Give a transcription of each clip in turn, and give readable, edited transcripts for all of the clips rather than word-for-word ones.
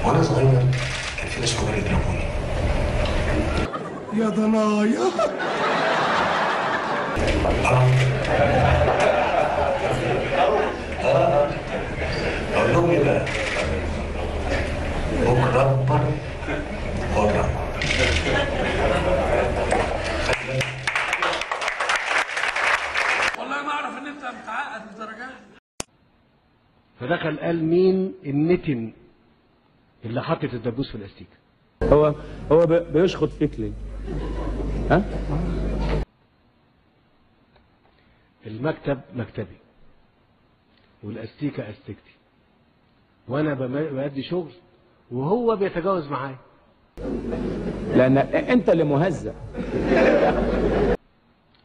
وانا صغير كان في ناس كبار يضربوني. يا ضنايا. اقول لهم ايه بقى؟ بكره اكبر بره. والله ما اعرف ان انت متعقد للدرجه. فدخل قال مين النتن اللي حطت الدبوس في الاستيك؟ هو بيشخط فيك ليه؟ ها؟ المكتب مكتبي والاستيكه استيكتي، وانا بأدي شغل وهو بيتجاوز معايا لان انت اللي مهزأ.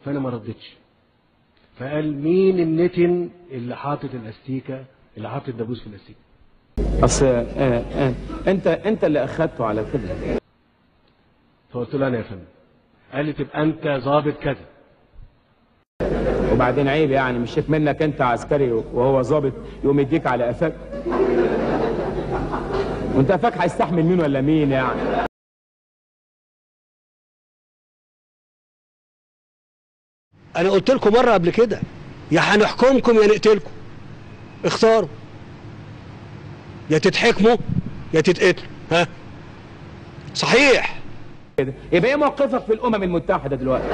فانا ما ردتش. فقال مين النتن اللي حاطط الاستيكه، اللي حاطط الدبوس في الاستيكه؟ اصل انت اللي اخدته على كده. فقلت له انا يا فندم. قال لي تبقى انت ظابط كذا. وبعدين عيب يعني، مش شايف منك انت عسكري وهو ظابط يقوم يديك على قفاك؟ وانت قفاك هيستحمل مين ولا مين يعني؟ انا قلت لكم مره قبل كده، يا هنحكمكم يا نقتلكم، اختاروا، يا تتحكموا يا تتقتلوا. ها صحيح كده يبقى ايه موقفك في الامم المتحده دلوقتي؟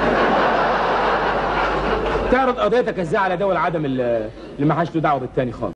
تعرض قضيتك ازاي على دول عدم اللي ما حاش له دعوه بالتاني خالص؟